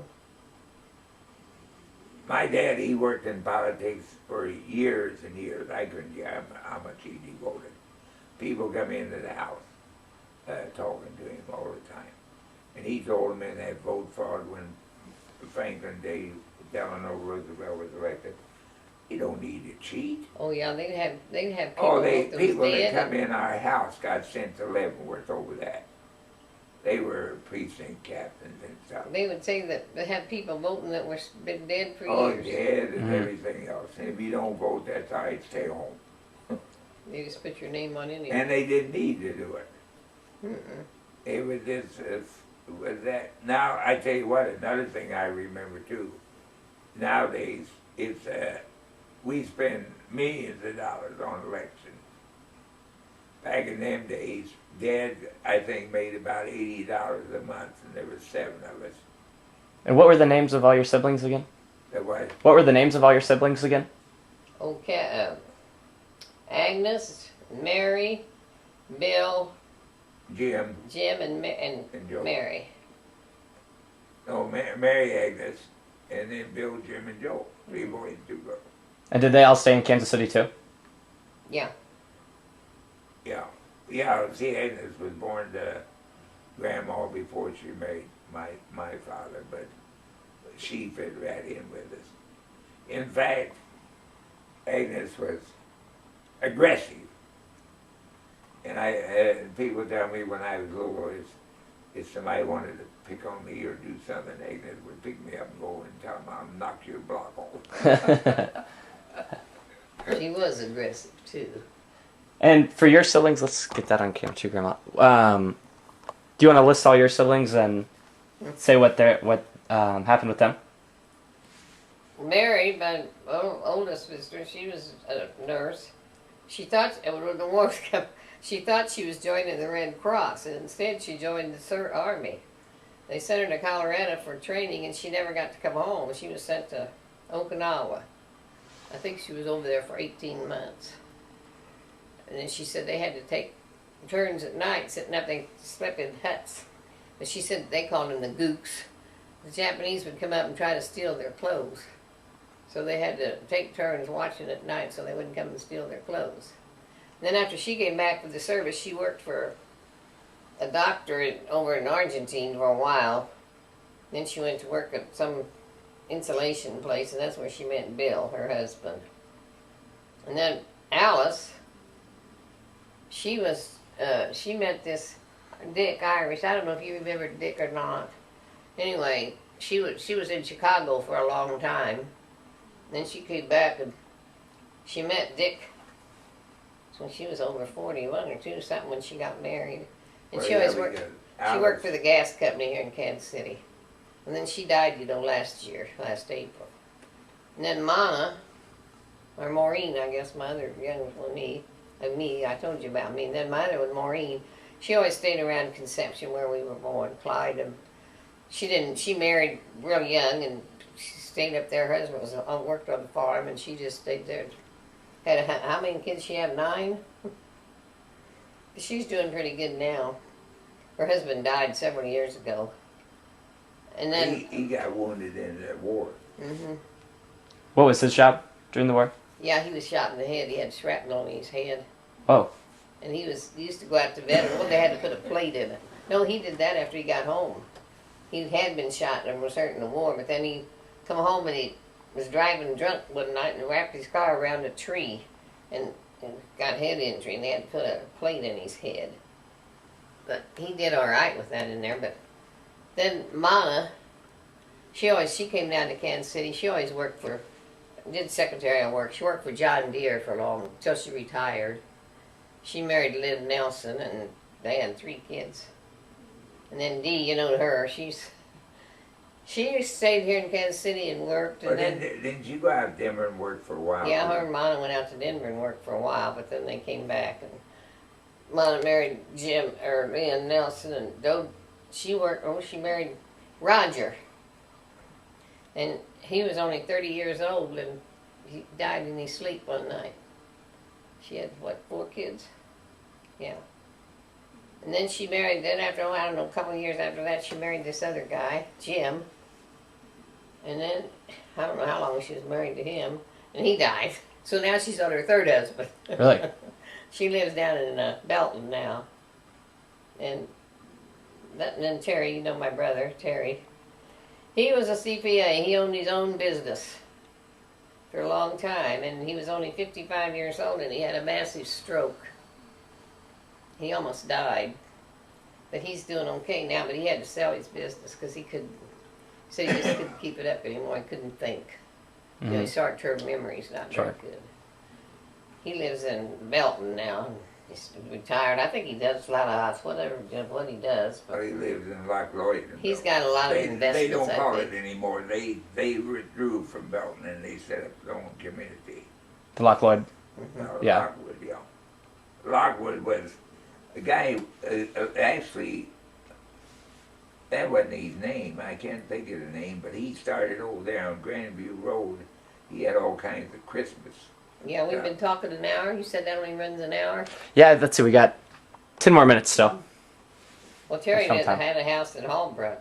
My dad, he worked in politics for years and years. I couldn't get how much he devoted. People come into the house talking to him all the time. And he told them in that vote fraud when Franklin D. Delano Roosevelt was elected, you don't need to cheat. Oh yeah, they'd have people People that dead. come in our house got sent to Leavenworth over that. They were precinct captains and stuff. They would say that they had people voting that were been dead for years. Dead and Mhm. everything else. And if you don't vote, that's all right, stay home. They just put your name on anything. And they didn't need to do it. Mm-mm. It was just, was that. Now, I tell you what, another thing I remember too. Nowadays, it's, we spend millions of dollars on elections. Back in them days, Dad, I think, made about $80 a month, and there were 7 of us. And what were the names of all your siblings again? That was, What were the names of all your siblings again? Okay, Agnes, Mary, Bill, Jim, Jim, and and Joe. Mary. No, Mary Agnes, and then Bill, Jim, and Joe. 3 boys, 2 girls. And did they all stay in Kansas City too? Yeah. Yeah. Yeah, see, Agnes was born to Grandma before she married my father, but she fit right in with us. In fact, Agnes was aggressive. And people tell me when I was little, if somebody wanted to pick on me or do something, Agnes would pick me up and go and tell them I'll knock your block off. She was aggressive too. And for your siblings, let's get that on camera too, Grandma. Do you want to list all your siblings and say what happened with them? married. My oldest sister, she was a nurse. She thought when the war was coming, she thought she was joining the Red Cross, and instead she joined the Army. They sent her to Colorado for training, and she never got to come home. She was sent to Okinawa. I think she was over there for 18 months. And then she said they had to take turns at night sitting up. They slept in huts. But she said they called them the gooks. The Japanese would come up and try to steal their clothes. So they had to take turns watching at night so they wouldn't come and steal their clothes. And then after she came back with the service, she worked for a doctor over in Argentina for a while. Then she went to work at some insulation place, and that's where she met Bill, her husband. And then Alice, she met this Dick Irish. I don't know if you remember Dick or not. Anyway, she was in Chicago for a long time. Then she came back and she met Dick when she was over 41 or 2 something when she got married. And Well, she yeah, always we worked. got She worked for Alice. the gas company here in Kansas City. And then she died, last April. And then Mana, or Maureen, I guess my other youngest one, me, I told you about me. And then my other one, Maureen, she always stayed around Conception where we were born, Clyde. And she married real young and she stayed up there. Her husband worked on the farm and she just stayed there. How many kids she have? 9? She's doing pretty good now. Her husband died several years ago. And then He got wounded in that war. hmm What was his job during the war? yeah, he was shot in the head. He had shrapnel in his head. Oh. And he used to go out to veterans. Well, they had to put a plate in it. No, he did that after he got home. He had been shot and was hurt in the war, but then he come home and he was driving drunk one night and wrapped his car around a tree and got head injury, and they had to put a plate in his head. But he did all right with that in there. But then Mana, she came down to Kansas City. She always did secretarial work. She worked for John Deere for long until she retired. She married Liv Nelson, and they had 3 kids. And then Dee, you know her, she stayed here in Kansas City and worked. Well, And didn't you go out to Denver and work for a while? yeah, her and Mana went out to Denver and worked for a while, but then they came back. And Mana married Ian Nelson, and she married Roger. And he was only 30 years old, and he died in his sleep one night. She had, 4 kids? Yeah. And then she married, after, I don't know, a couple of years after that, she married this other guy, Jim. And then, I don't know how long she was married to him, and he died. So now she's on her 3rd husband. Really? She lives down in Belton now. And then Terry, you know my brother, Terry. He was a CPA. He owned his own business for a long time, and he was only 55 years old, and he had a massive stroke. He almost died, but he's doing okay now. But he had to sell his business because he said he just couldn't keep it up anymore. He couldn't think. You know, his short-term memory's not very good. He lives in Belton now. He's retired. I think he does a lot of what he does. But Well, he lives in Loch Lloyd. he's got a lot of investments. They don't call I it think. anymore. They withdrew from Belton and they set up their own community. The Loch Lloyd. Yeah. Lockwood, yeah. Lockwood was a guy, actually, that wasn't his name. I can't think of the name, but he started over there on Grandview Road. He had all kinds of Christmas. Yeah, we've been talking an hour. You said that only runs an hour. Yeah, let's see. We got 10 more minutes still. Well, Terry That's sometime. had a house in Hallbrook.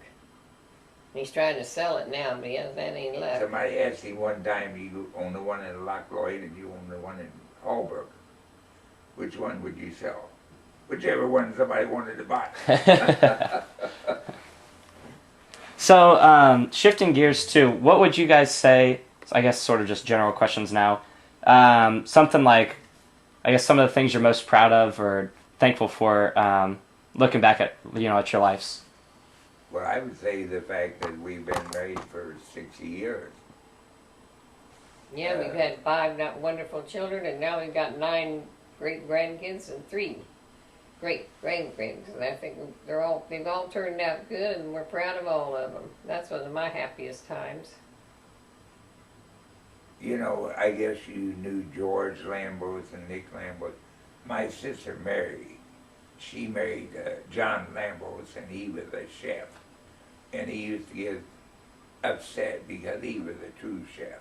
He's trying to sell it now, but he hasn't had any luck. Somebody asked him one time, you own the one in Loch Lloyd and you own the one in Hallbrook. Which one would you sell? Whichever one somebody wanted to buy. So, shifting gears to, what would you guys say, I guess sort of just general questions now, something like, I guess some of the things you're most proud of or thankful for, looking back at, at your lives. Well, I would say the fact that we've been married for 60 years. Yeah, we've had 5 wonderful children, and now we've got 9 great grandkids and 3 great grandkids. And I think they've all turned out good, and we're proud of all of them. That's one of my happiest times. You know, I guess you knew George Lambos and Nick Lambos. My sister Mary, she married John Lambos, and he was a chef. And he used to get upset because he was a true chef.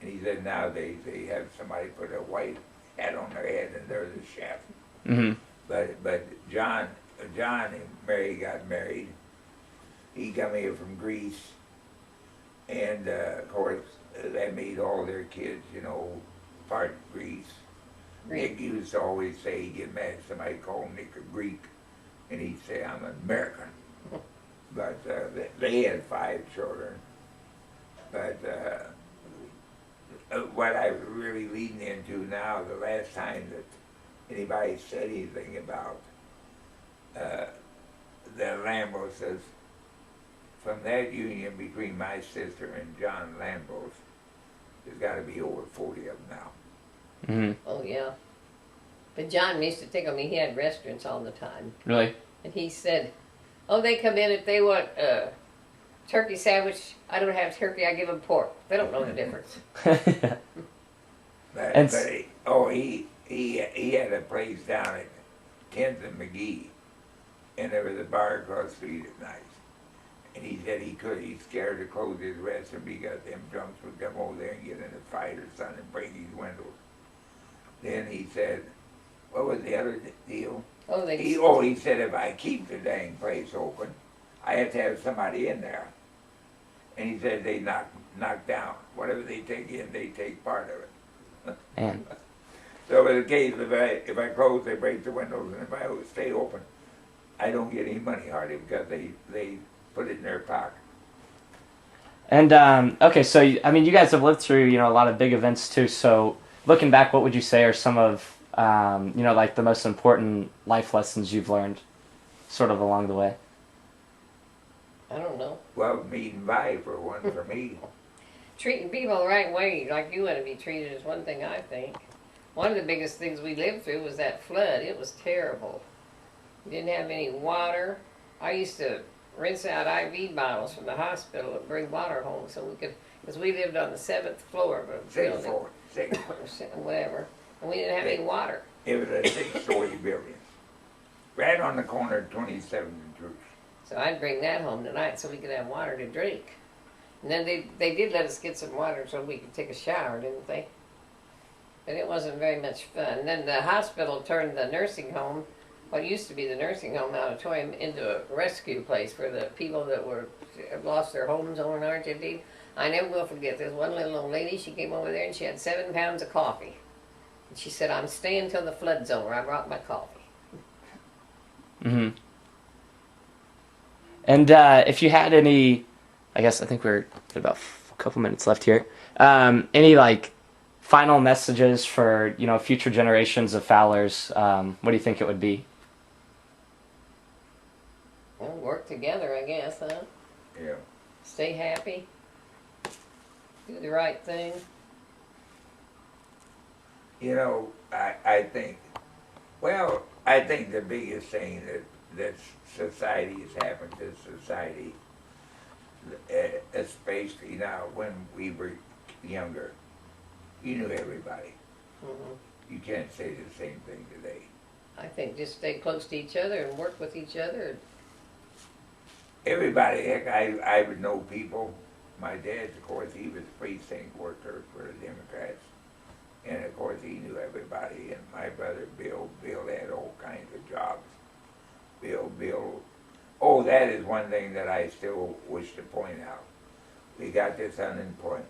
And he said nowadays they have somebody put a white hat on their head and they're the chef. Mm-hmm. But John and Mary got married. He come here from Greece, and of course that made all their kids, you know, part Greece. Nick used to always say he'd get mad if somebody called Nick a Greek, and he'd say I'm an American. But they had 5 children. But what I'm really leading into now, the last time that anybody said anything about the Lambos, says from that union between my sister and John Lambos, there's got to be over 40 of them now. Mm-hmm. Oh, yeah. But John used to take me, he had restaurants all the time. Really? And he said, oh, they come in if they want a turkey sandwich. I don't have turkey, I give them pork. They don't know the difference. He had a place down at 10th and McGee, and there was a bar across the street at night. And he said he's scared to close his restaurant because them drunks would come over there and get in a fight or something and break his windows. Then he said, what was the other deal? He said if I keep the dang place open, I have to have somebody in there. And he said they knock down. Whatever they take in, they take part of it. Man. So in the case, if I close, they break the windows, and if I stay open, I don't get any money hardly because they put it in their pocket. And okay, so I mean, you guys have lived through, you know, a lot of big events too. So looking back, what would you say are some of you know, like the most important life lessons you've learned, sort of along the way? I don't know. Well, meeting Vi for one for me. Treating people the right way, like you want to be treated, is one thing I think. One of the biggest things we lived through was that flood. It was terrible. We didn't have any water. I used to rinse out IV bottles from the hospital and bring water home so we could, because we lived on the 7th floor of a building. Sixth. Whatever. And we didn't have any water. It was a 6-story building, right on the corner of 27th and Church. So I'd bring that home tonight so we could have water to drink. And then they did let us get some water so we could take a shower, didn't they? But it wasn't very much fun. And then the hospital turned the nursing home, what used to be the nursing home auditorium, into a rescue place for the people that had lost their homes over in Argentina. I never will forget, there's one little old lady, she came over there and she had 7 pounds of coffee. And she said, I'm staying till the flood's over. I brought my coffee. Mm-hmm. And if you had any, I think we're at about a couple minutes left here. Any like final messages for, you know, future generations of Fowlers? What do you think it would be? Well, work together, I guess, huh? Yeah. Stay happy. Do the right thing. You know, I think the biggest thing that society has happened to society, especially now when we were younger, you knew everybody. Mm-hmm. You can't say the same thing today. I think just stay close to each other and work with each other. Everybody, heck, I would know people. My dad, of course, he was a precinct worker for the Democrats. And of course, he knew everybody. And my brother Bill had all kinds of jobs. Bill. Oh, that is one thing that I still wish to point out. We got this unemployment.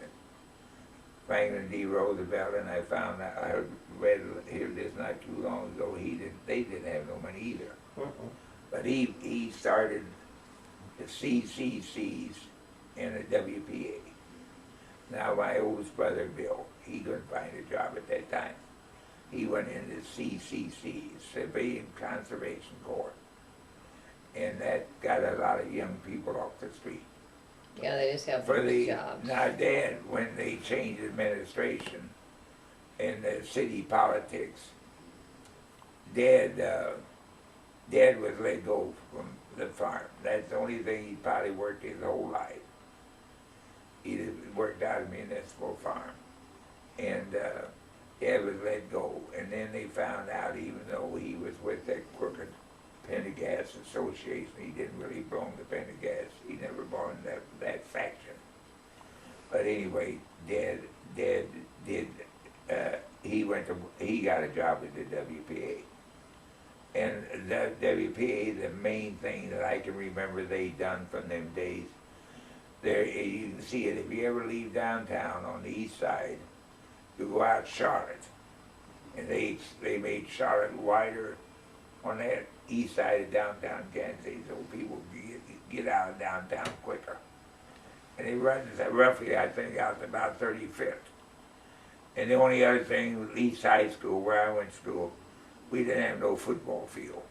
Franklin D. Roosevelt, and I found out, I read here this not too long ago, they didn't have no money either. Mm-mm. But he started the CCCs and the WPA. Now my oldest brother Bill, he couldn't find a job at that time. He went into CCCs, Civilian Conservation Corps, and that got a lot of young people off the street. Yeah, they just have jobs. Now Dad, when they changed administration in the city politics, Dad was let go from the farm. That's the only thing he probably worked his whole life. he worked out of a municipal farm. And Dad was let go. And then they found out, even though he was with that crooked Pendergast Association, he didn't really belong to Pendergast. He never belonged to that faction. But anyway, Dad did. He got a job at the WPA. And the WPA, the main thing that I can remember they done from them days, there you can see it if you ever leave downtown on the east side, you go out Charlotte, and they made Charlotte wider on that east side of downtown Kansas City so people get out of downtown quicker. And it runs roughly, I think, out to about 35th. And the only other thing was East High School, where I went to school, we didn't have no football field.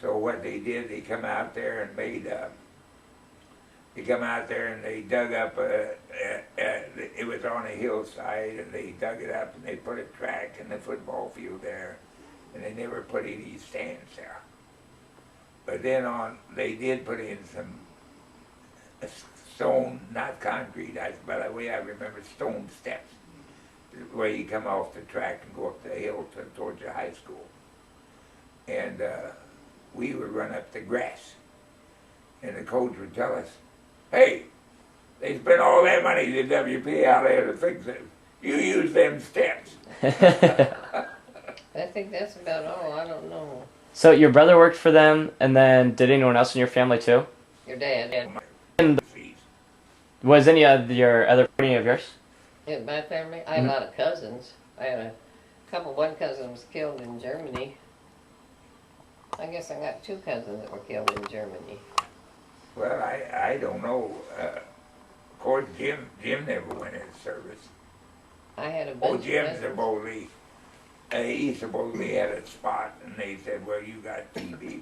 So what they did, they come out there and made, they come out there and they dug up, it was on a hillside, and they dug it up and they put a track in the football field there, and they never put any stands there. But then they did put in some stone, not concrete, by the way I remember, stone steps, where you come off the track and go up the hill towards your high school. And we would run up the grass, and the coach would tell us, hey, they spent all that money to WPA out there to fix it. You use them steps. I think that's about all. I don't know. So your brother worked for them, and then did anyone else in your family too? Your dad. And was any of any of yours? In my family, I had a lot of cousins. I had one cousin was killed in Germany. I guess I got 2 cousins that were killed in Germany. Well, I don't know. Of course, Jim never went in service. I had a bunch Jim of cousins. supposedly, he supposedly had a spot, and they said, well, you got TB,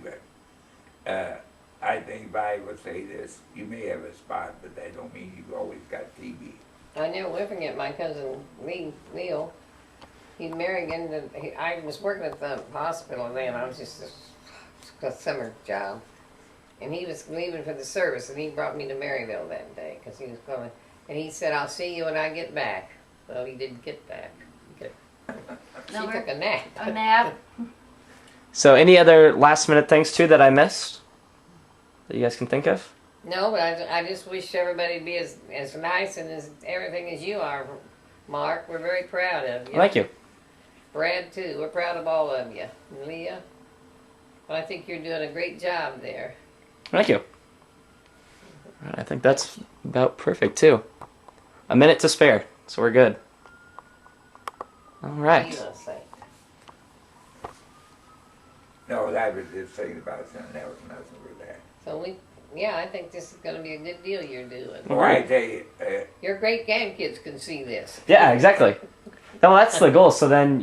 but I think I would say this, you may have a spot, but that don't mean you've always got TB. I never will forget my cousin Neil. He'd married I was working at the hospital then. I was just a summer job. And he was leaving for the service, and he brought me to Maryville that day because he was going. And he said, I'll see you when I get back. Well, he didn't get back. She took a nap. A nap. So any other last minute things too that I missed that you guys can think of? No, but I just wish everybody be as nice and as everything as you are, Mark. We're very proud of you. Well, thank you. Brad, too. We're proud of all of you. And Leah, well, I think you're doing a great job there. Thank you. All right, I think that's about perfect too. A minute to spare, so we're good. All What do right. you want to say? No, I was just thinking about something. That was nothing with that. So I think this is going to be a good deal you're doing. All Well, I right. tell you, Your great grandkids can see this. Yeah, exactly. Well, that's the goal. So then,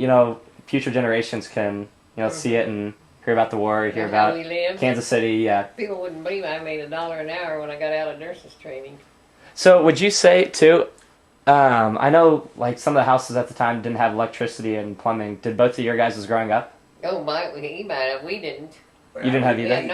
future generations can, see it and hear about the war, hear How about we live. Kansas City. Yeah. People wouldn't believe I made $1 an hour when I got out of nurses training. So would you say too? I know like some of the houses at the time didn't have electricity and plumbing. Did both of your guys growing up? Oh, he might have. We didn't. You didn't have We either? had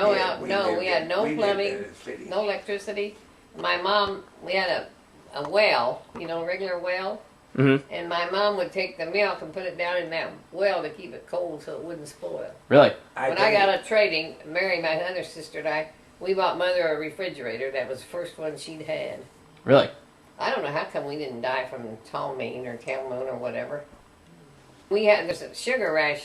we had no we lived plumbing, in the city. no electricity. My mom, we had a well, regular well. Mm-hmm. And my mom would take the milk and put it down in that well to keep it cold so it wouldn't spoil. Really? When I got out of trading, Mary, my other sister, and I, we bought Mother a refrigerator. That was the first one she'd had. Really? I don't know how come we didn't die from Talmine or Talmone or whatever. There's a sugar ration.